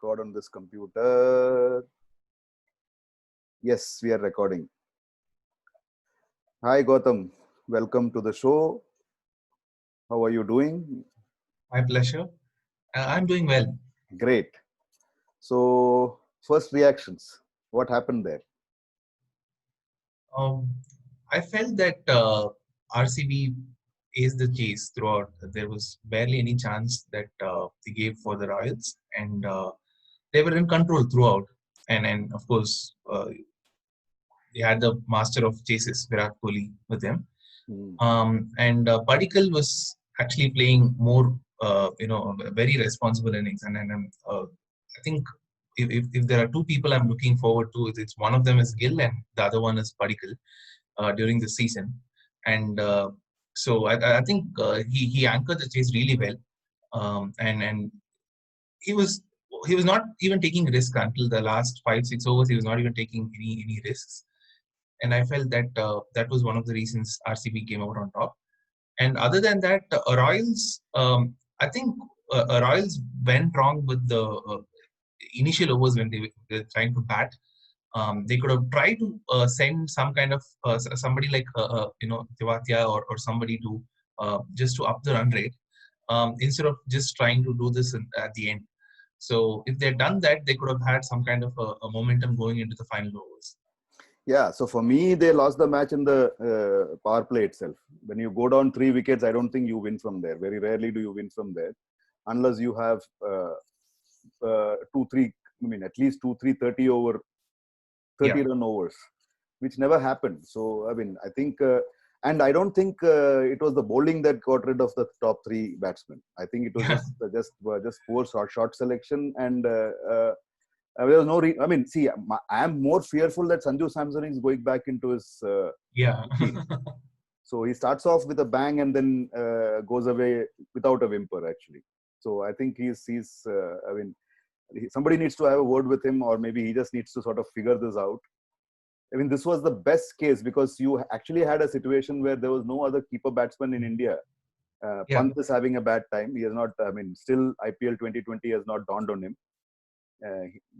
record on this computer. Yes, we are recording. Hi, Gautam. Welcome to the show. How are you doing? My pleasure. I'm doing well. Great. So, first reactions. What happened there? Um, I felt that RCB aced the chase throughout. There was barely any chance that they gave for the Royals, and they were in control throughout. And of course, they had the master of chases, Virat Kohli, with them. Hmm. And Padikkal was actually playing more, very responsible innings. And I think if there are two people I'm looking forward to, it's one of them is Gill and the other one is Padikkal during the season. And so I think he anchored the chase really well. And he was he was not even taking risk until the last 5-6 overs. He was not even taking any risks. And I felt that that was one of the reasons RCB came out on top. And other than that, Royals, I think Royals went wrong with the initial overs when they were trying to bat. They could have tried to send some kind of somebody like Tewatia or somebody to just to up the run rate instead of just trying to do this at the end. So if they had done that, they could have had some kind of a momentum going into the final overs. Yeah, so for me, they lost the match in the power play itself. When you go down 3 wickets, I don't think you win from there. Very rarely do you win from there, unless you have 2-3. I mean, at least 2-3 30 run overs, which never happened. So I mean, I think, and I don't think it was the bowling that got rid of the top three batsmen. I think it was just poor shot selection and. There was no. I mean, see, I am more fearful that Sanju Samson is going back into his routine. So he starts off with a bang and then goes away without a whimper. Actually, so I think he's. I mean, somebody needs to have a word with him, or maybe he just needs to sort of figure this out. I mean, this was the best case because you actually had a situation where there was no other keeper batsman in India. Pant is having a bad time. He has not. I mean, still IPL 2020 has not dawned on him.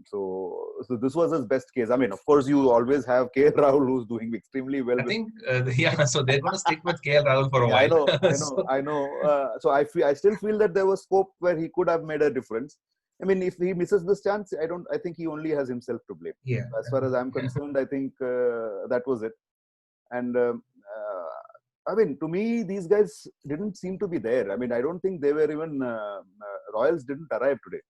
So this was his best case. I mean, of course, you always have KL Rahul who's doing extremely well. I think, so they're going to stick with KL Rahul for a while. I know. So I still feel that there was scope where he could have made a difference. I mean, if he misses this chance, I think he only has himself to blame. Yeah. As far as I'm concerned, I think that was it. And I mean, to me, these guys didn't seem to be there. I mean, I don't think they were even Royals didn't arrive today.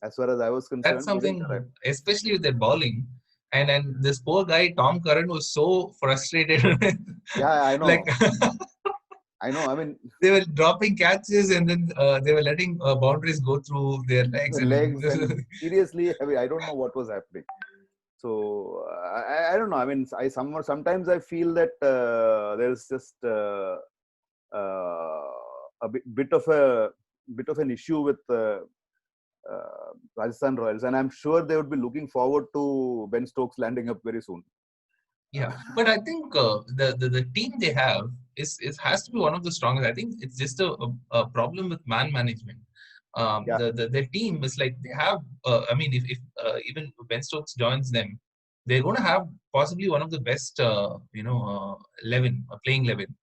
As far as I was concerned, that's something, especially with their bowling. And this poor guy Tom Curran was so frustrated. Yeah, I know. Like, I know. I mean, they were dropping catches and then they were letting boundaries go through their legs. And seriously, I mean, I don't know what was happening. So I don't know. I mean, sometimes I feel that there's just a bit of an issue with Rajasthan Royals, and I'm sure they would be looking forward to Ben Stokes landing up very soon. Yeah, but I think the team they have has to be one of the strongest. I think it's just a problem with man management. The team is like they have. I mean, if even Ben Stokes joins them, they're going to have possibly one of the best 11 playing 11.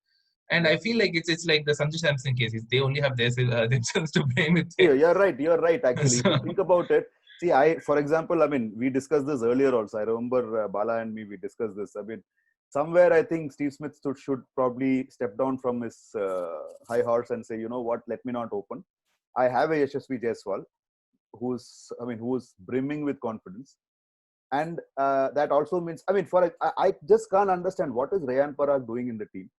And I feel like it's like the Sanju Samson case. They only have themselves to blame it. Yeah, you're right. Actually, if you think about it, see, for example, I mean, we discussed this earlier also. I remember Bala and me, we discussed this. I mean, somewhere I think Steve Smith should probably step down from his high horse and say, you know what, let me not open. I have a Yashasvi Jaiswal who's brimming with confidence. And that also means, I mean, I just can't understand what is Rayan Parag doing in the team.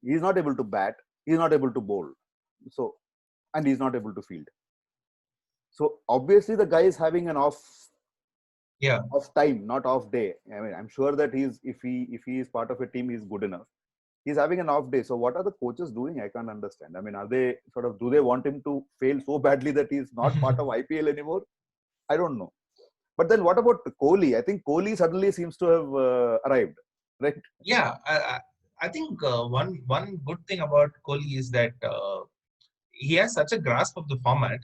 He's not able to bat. He's not able to bowl. So, and he's not able to field. So obviously the guy is having an off time, not off day. I mean, I'm sure that if he is part of a team, he's good enough. He's having an off day. So what are the coaches doing? I can't understand. I mean, do they want him to fail so badly that he's not part of IPL anymore? I don't know. But then what about Kohli? I think Kohli suddenly seems to have arrived, right? Yeah, I think one good thing about Kohli is that he has such a grasp of the format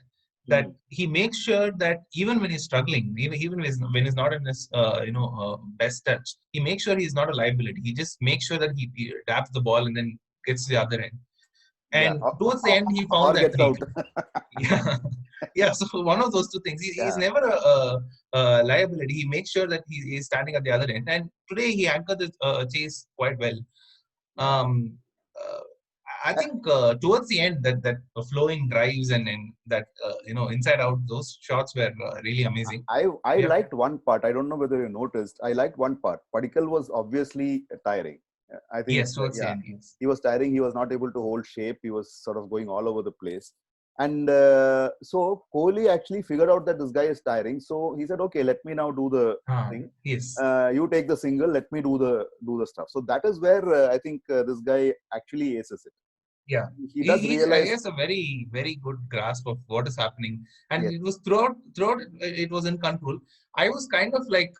that he makes sure that even when he's struggling, even when he's not in his best touch, he makes sure he's not a liability. He just makes sure that he taps the ball and then gets to the other end. Yeah. And towards the end, he or found that gets tweak. out. Yeah, yeah. So one of those two things. He's never a liability. He makes sure that he's standing at the other end. And today he anchored the chase quite well. Um, uh, I think towards the end that flowing drives and that inside out, those shots were really amazing. I liked one part. I don't know whether you noticed. I liked one part. Padikkal was obviously tiring. I think yes, towards the end, yes. He was tiring. He was not able to hold shape. He was sort of going all over the place. And so Kohli actually figured out that this guy is tiring. So he said, "Okay, let me now do the thing. Yes. You take the single. Let me do the stuff." So that is where I think this guy actually aces it. Yeah, he has a very, very good grasp of what is happening, and it was throughout it was in control. I was kind of like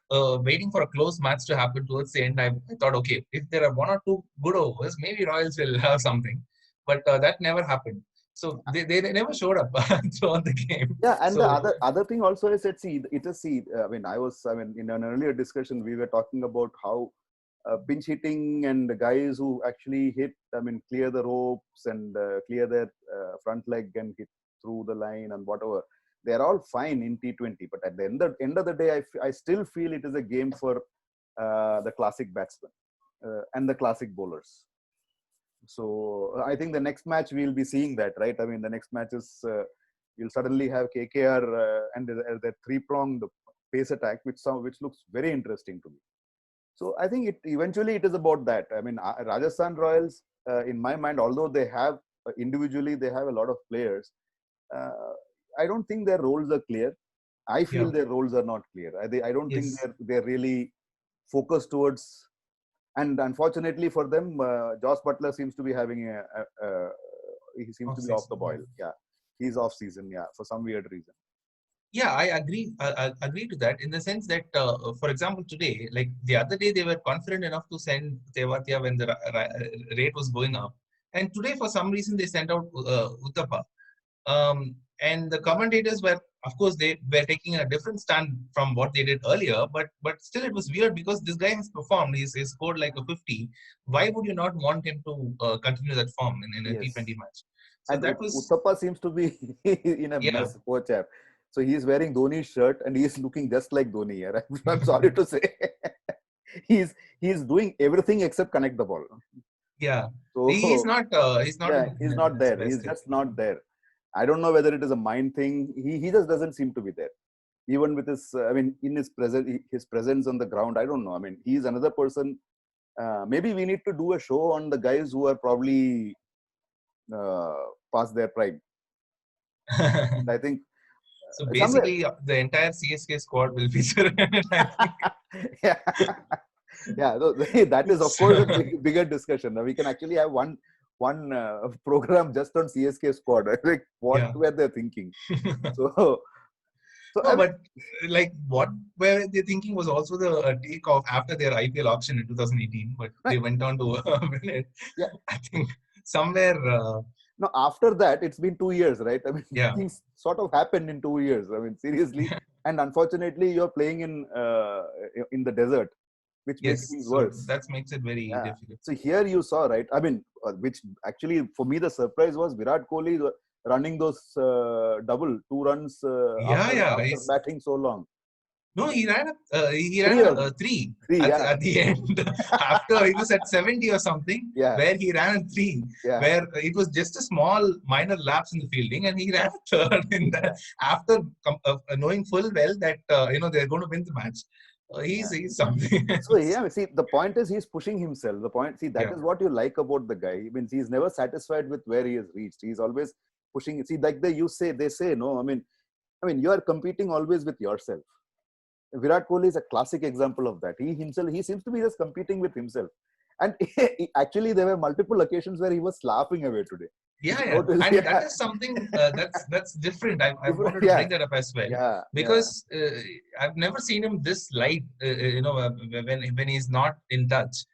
waiting for a close match to happen towards the end. I thought, okay, if there are one or two good overs, maybe Royals will have something, but that never happened. So they never showed up throughout the game. Yeah, and so, the other thing also is that in an earlier discussion we were talking about how pinch hitting and the guys who actually hit, clear the ropes and clear their front leg and hit through the line and whatever. They're all fine in T20, but at the end of the day, I still feel it is a game for the classic batsmen and the classic bowlers. So I think the next match we'll be seeing that, right? The next match is you'll suddenly have KKR and the three-pronged pace attack, which looks very interesting to me. So I think eventually it is about that. Rajasthan Royals, in my mind, although they have individually they have a lot of players, I don't think their roles are clear. I feel their roles are not clear. I don't think they're really focused towards. And unfortunately for them, Josh Butler seems to be having he seems to be off the boil. Yeah, he's off season. Yeah, for some weird reason. Yeah, I agree. I agree to that in the sense that, for example, today, like the other day, they were confident enough to send Tewatia when the rate was going up, and today, for some reason, they sent out Uthappa. And the commentators were, of course, they were taking a different stand from what they did earlier, but still, it was weird because this guy has performed. He's scored like a 50. Why would you not want him to continue that form in a T20 match? So and that was Uthappa seems to be in a mess, poor chap. So he's wearing Dhoni's shirt and he's looking just like Dhoni. I'm sorry to say. he's doing everything except connect the ball. Yeah. So, he's not there. He's just not there. I don't know whether it is a mind thing. He just doesn't seem to be there. Even with his, in his presence on the ground, I don't know. He's another person. Maybe we need to do a show on the guys who are probably past their prime. I think. So basically, the entire CSK squad will feature. Yeah, that is of course a bigger discussion. Now we can actually have one program just on CSK squad. Like what were they thinking? But like what were they thinking was also the takeoff after their IPL auction in 2018. But they went on to win it. Yeah, I think somewhere. No, after that, it's been 2 years, right? Things sort of happened in 2 years. seriously. And unfortunately, you're playing in the desert, which makes things worse. That makes it very difficult. So here you saw, right? Which actually, for me, the surprise was Virat Kohli running those double 2 runs after batting so long. No, he ran three at the end. After he was at 70 or something, where he ran 3, where it was just a small minor lapse in the fielding, and he ran third in that after knowing full well that they're going to win the match. He's something. So the point is he's pushing himself. That is what you like about the guy. He's never satisfied with where he has reached. He's always pushing. See, like they say no. You are competing always with yourself. Virat Kohli is a classic example of that. He seems to be just competing with himself. And actually, there were multiple occasions where he was laughing away today. That is something that's different. I wanted to bring that up as well. Because I've never seen him this light, when he's not in touch.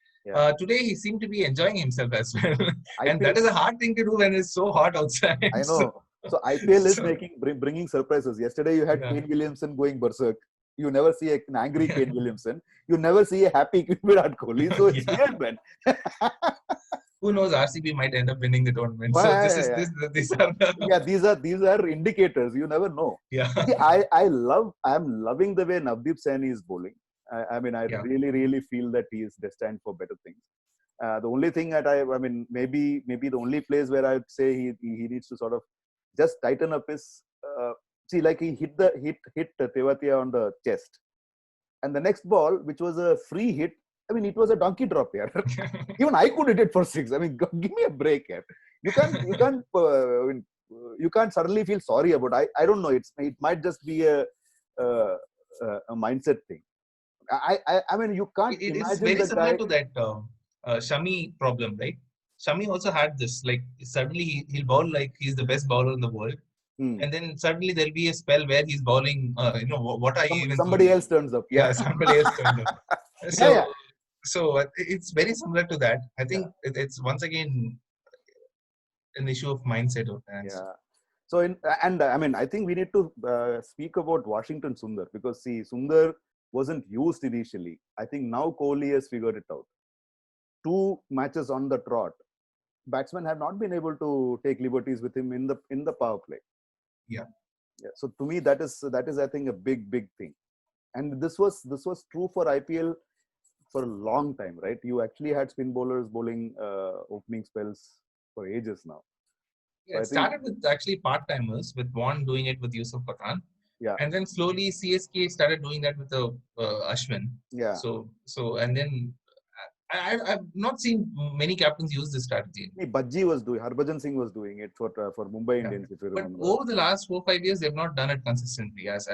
Today, he seemed to be enjoying himself as well. And that is a hard thing to do when it's so hot outside. I know. So IPL is So, bringing surprises. Yesterday you had yeah. Kane Williamson going berserk. You never see an angry Kane Williamson. You never see a happy Virat Kohli. So it's Yeah. weird, man. Who knows? RCB might end up winning the tournament. So Why- this is this. These are yeah, these are indicators. You never know. yeah, See, I'm loving the way Navdeep Saini is bowling. I mean, I yeah. really feel that he is destined for better things. The only thing that I mean, maybe the only place where I'd say he needs to sort of just tighten up is see, like he hit Tewatia on the chest, and the next ball, which was a free hit, I mean, it was a donkey drop here. Even I could hit it for six. I mean, give me a break here. You can't suddenly feel sorry about. I don't know. It might just be uh, a mindset thing. I mean, you can't It is imagine very the similar guy. to that Shami problem, right? Shami also had this. Like suddenly he'll bowl like he's the best bowler in the world, Hmm. and then suddenly there'll be a spell where he's bowling. What are you even Somebody throwing? else turns up. Yeah, Yeah, somebody else turned up. yeah, yeah, So it's very similar to that. I yeah, think it's once again an issue of mindset of fans. yeah. So I mean, I think we need to speak about Washington Sundar, because see, Sundar wasn't used initially. I think now Kohli has figured it out. Two matches on the trot, batsmen have not been able to take liberties with him in the power play. Yeah. Yeah. So to me, that is I think a big thing. And this was true for IPL for a long time, right? You actually had spin bowlers bowling opening spells for ages now. Yeah, So I it think, started with actually part-timers, with Vaughan doing it with Yusuf Pathan. yeah, And then slowly CSK started doing that with Ashwin. yeah. And then I've not seen many captains use this strategy. Bajji was doing, Harbhajan Singh was doing it for Mumbai Yeah. Indians, if you But remember. over the last 4-5 years, they've not done it consistently as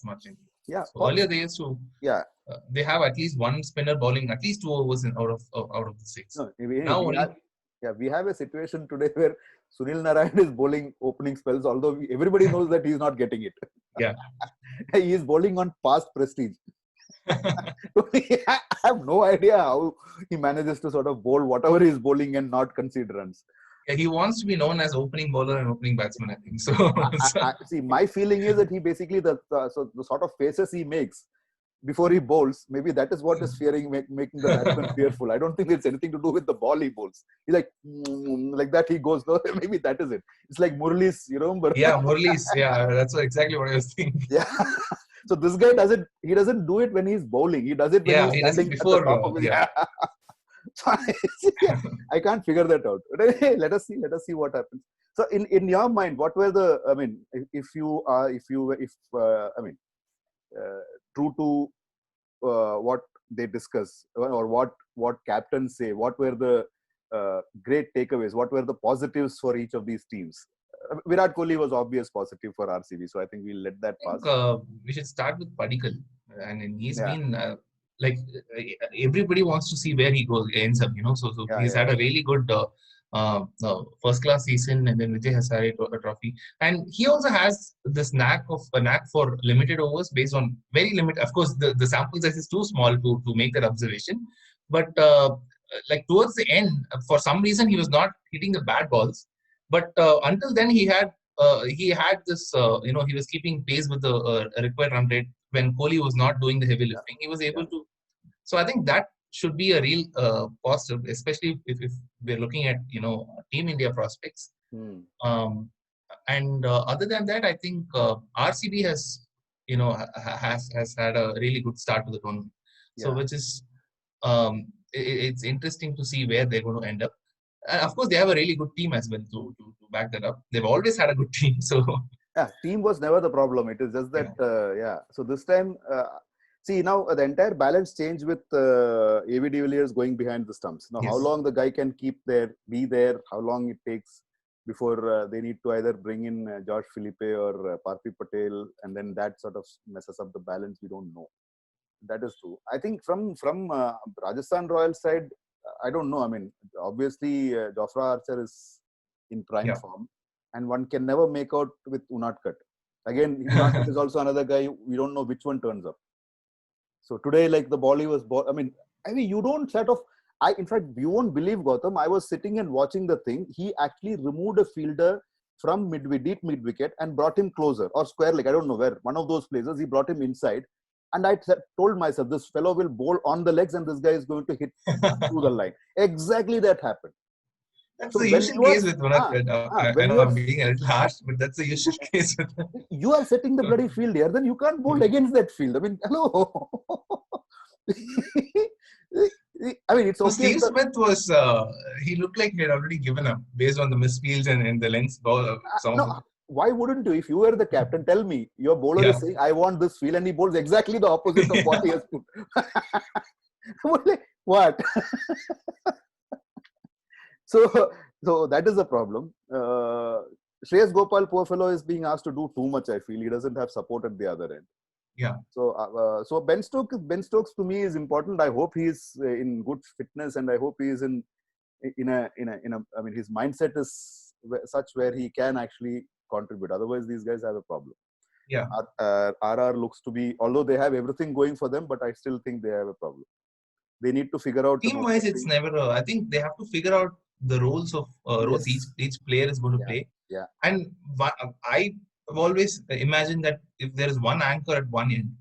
much. Yeah, So earlier they used to. yeah. They have at least one spinner bowling at least 2 overs out of the 6. No, Now only. we have a situation today where Sunil Narayan is bowling opening spells, although everybody knows that he's not getting it. Yeah. He is bowling on past prestige. I have no idea how he manages to sort of bowl whatever he's bowling and not concede runs. Yeah, he wants to be known as opening bowler and opening batsman, I think. So, See, my feeling is that he basically the sort of faces he makes before he bowls, maybe that is what is making the batsman fearful. I don't think it's anything to do with the ball he bowls. He's like that. He goes, no, maybe that is it. It's like Murali's, you remember? yeah, Murali's. Yeah, that's exactly what I was thinking. Yeah. So this guy doesn't do it when he's bowling. He does it when he's he does it standing before. at the top of his. Yeah. So I can't figure that out. But hey, let us see what happens. So in your mind, what were the? I mean, if true to what they discuss, or what captains say, what were the great takeaways, what were the positives for each of these teams? Virat Kohli was obvious positive for RCB, so I think we'll let that pass. We should start with Padikkal, and he's Yeah. been like everybody wants to see where he ends up. So he's had a really good first class season, and then Vijay Hazare Trophy, and he also has this knack for limited overs based on very limited. Of course, the sample size is too small to make that observation, but like towards the end, for some reason he was not hitting the bad balls, but until then he had this he was keeping pace with the required run rate when Kohli was not doing the heavy lifting. He was able to. So I think that should be a real positive, especially if we're looking at Team India prospects. And other than that, I think RCB has has had a really good start to the tournament. So which is it's interesting to see where they're going to end up. And of course, they have a really good team as well to back that up. They've always had a good team. So yeah, team was never the problem. It is just that So this time, see now the entire balance changed with A.V. de Villiers going behind the stumps. Now, how long the guy can be there, how long it takes before they need to either bring in Josh Philippe or Parthiv Patel, and then that sort of messes up the balance. We don't know. That is true. I think from Rajasthan Royals side, I don't know. I mean, obviously, Jofra Archer is in prime form, and one can never make out with Unadkat. Again, Unadkat is also another guy. We don't know which one turns up. So today, like the ball he was, I mean, you don't sort of. In fact, you won't believe, Gautam. I was sitting and watching the thing. He actually removed a fielder from deep mid wicket and brought him closer or square leg. I don't know where. One of those places, he brought him inside. And I told myself, this fellow will bowl on the legs and this guy is going to hit through the line. Exactly that happened. That's So the when usual you are, case with Munafrid. I when know you are, I'm being a little harsh, but that's the usual case with him. you are setting the bloody field here, then you can't bowl against that field. I mean, hello. I mean, it's So okay. Steve Smith was, he looked like he had already given up based on the misfields and the lengths ball. Some of No, them. why wouldn't you? If you were the captain, tell me your bowler Yeah. is saying, I want this field, and he bowls exactly the opposite of what he has put. What? so that is the problem. Shreyas Gopal, poor fellow, is being asked to do too much. I feel he doesn't have support at the other end. Yeah. So Ben Stokes to me is important. I hope he is in good fitness, and I hope he is in a. I mean, his mindset is such where he can actually contribute. Otherwise, these guys have a problem. Yeah. RR looks to be, although they have everything going for them, but I still think they have a problem. They need to figure out. Team-wise, it's never. I think they have to figure out the roles of roles each player is going to play. Yeah. And I've always imagined that if there is one anchor at one end,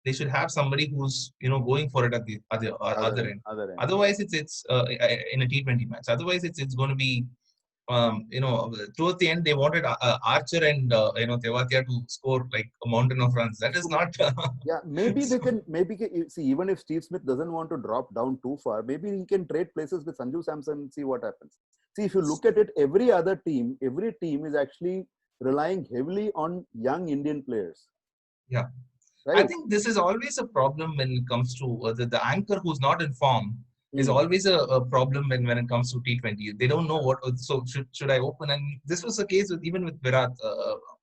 they should have somebody who's going for it at the other end. Otherwise, it's in a T20 match. Otherwise, it's going to be. Towards the end, they wanted Archer and Tewatia to score like a mountain of runs. That is not. Yeah, maybe they can. Maybe see, even if Steve Smith doesn't want to drop down too far, maybe he can trade places with Sanju Samson and see what happens. See, if you look at it, every team is actually relying heavily on young Indian players. Yeah, right? I think this is always a problem when it comes to the anchor who's not in form. Is always a problem when it comes to T20. They don't know what. So should I open? And this was the case even with Virat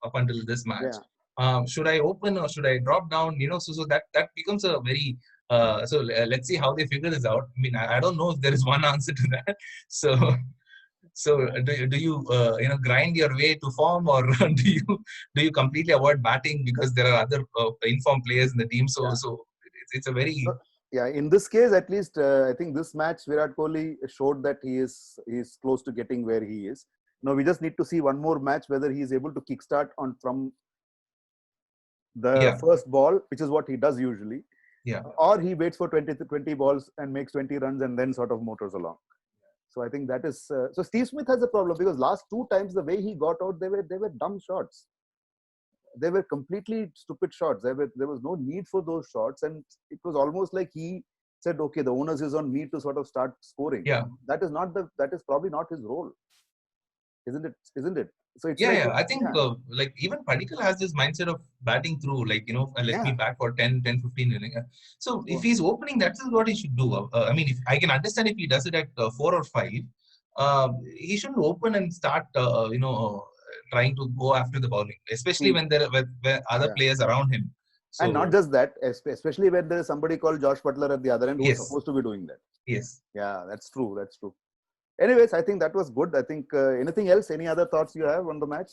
up until this match. Yeah. Should I open or should I drop down? So that becomes a very. Let's see how they figure this out. I mean, I don't know if there is one answer to that. So do you grind your way to form, or do you completely avoid batting because there are other informed players in the team? So it's a very. Yeah, in this case, at least, I think this match, Virat Kohli showed that he is close to getting where he is. Now, we just need to see one more match, whether he is able to kickstart from the first ball, which is what he does usually. Yeah. Or he waits for 20 balls and makes 20 runs and then sort of motors along. So I think that is... so Steve Smith has a problem because last two times, the way he got out, they were dumb shots. They were completely stupid shots. There was no need for those shots, and it was almost like he said, "Okay, the onus is on me to sort of start scoring." Yeah, that is probably not his role, isn't it? So it's I think like even Padikkal has this mindset of batting through, like let me bat for 10, 15 innings. So if he's opening, that is what he should do. I mean, if I can understand if he does it at 4 or 5, he shouldn't open and start trying to go after the bowling, especially when there are other players around him. So, and not just that, especially when there is somebody called Josh Butler at the other end who's supposed to be doing that. Yes. Yeah, that's true. Anyways, I think that was good. I think anything else? Any other thoughts you have on the match?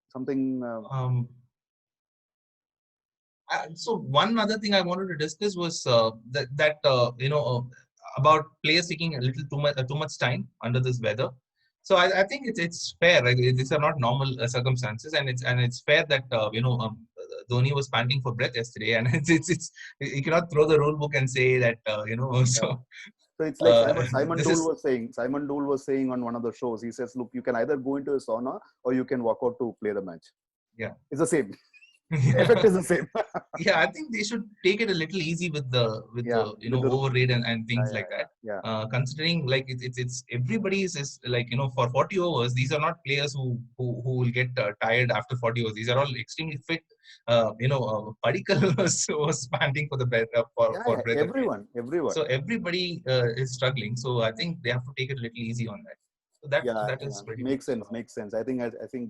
Something. So one other thing I wanted to discuss was about players taking a little too much time under this weather. So I think it's fair. Right? These are not normal circumstances, and it's fair that Dhoni was panting for breath yesterday, and it's you cannot throw the rule book and say that So it's like Simon Dool was saying on one of the shows. He says, "Look, you can either go into a sauna or you can walk out to play the match. Yeah, it's the same." The effect is the same. Yeah, I think they should take it a little easy with the overrate and things like that. Yeah. Considering like it's everybody is like for 40 overs, these are not players who will get tired after 40 overs. These are all extremely fit. Padikkal was panting for the breath for breath. Everyone. So everybody is struggling. So I think they have to take it a little easy on that. So that is pretty makes sense. I think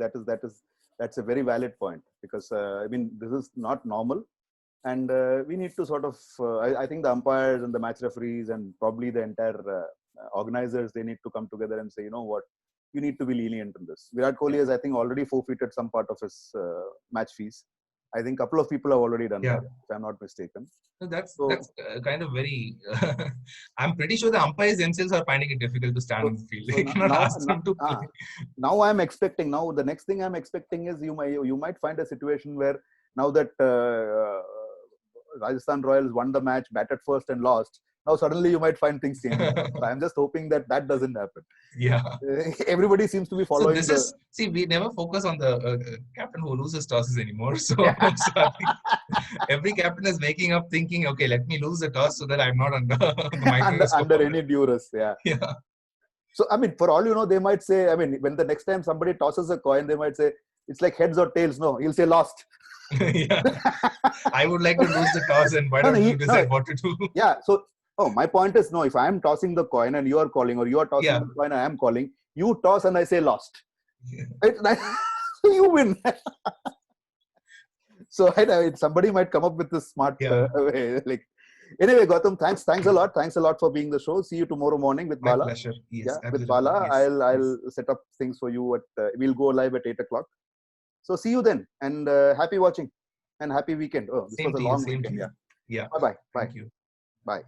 that's a very valid point because I mean this is not normal, and we need to sort of I think the umpires and the match referees and probably the entire organizers, they need to come together and say, you know what, you need to be lenient in this. Virat Kohli has, I think, already forfeited some part of his match fees. I think a couple of people have already done Yeah. that, if I'm not mistaken. So that's So- kind of very. I'm pretty sure the umpires themselves are finding it difficult to stand So- on the field. so They now- cannot now- ask them to now- play. Now I'm expecting. Now the next thing I'm expecting is you might find a situation where now that Rajasthan Royals won the match, batted first and lost. Now suddenly you might find things changing. So I'm just hoping that doesn't happen. Yeah. Everybody seems to be So following. this is, see, we never focus on the captain who loses tosses anymore. So, so I think every captain is waking up thinking, okay, let me lose the toss so that I'm not under the microscope. under any duress. Yeah. Yeah. So I mean, for all you know, they might say. I mean, when the next time somebody tosses a coin, they might say it's like heads or tails. No, he'll say lost. Yeah. I would like to lose the toss, and why No, no, don't he- you decide what to do? Yeah. So, my point is, no, if I am tossing the coin and you are calling, or you are tossing Yeah. the coin and I am calling, you toss and I say lost. Yeah. Right? You win. So somebody might come up with this smart Yeah. way. Like, anyway, Gautam, thanks a lot. Thanks a lot for being the show. See you tomorrow morning with My Bala. pleasure. Yes, Yeah, with absolutely. Bala, Yes. I'll set up things for you at. We'll go live at 8:00. So see you then, and happy watching, and happy weekend. Oh, this Same was a to you. long Same to weekend. you. Yeah. Yeah. Bye. Thank you. Bye.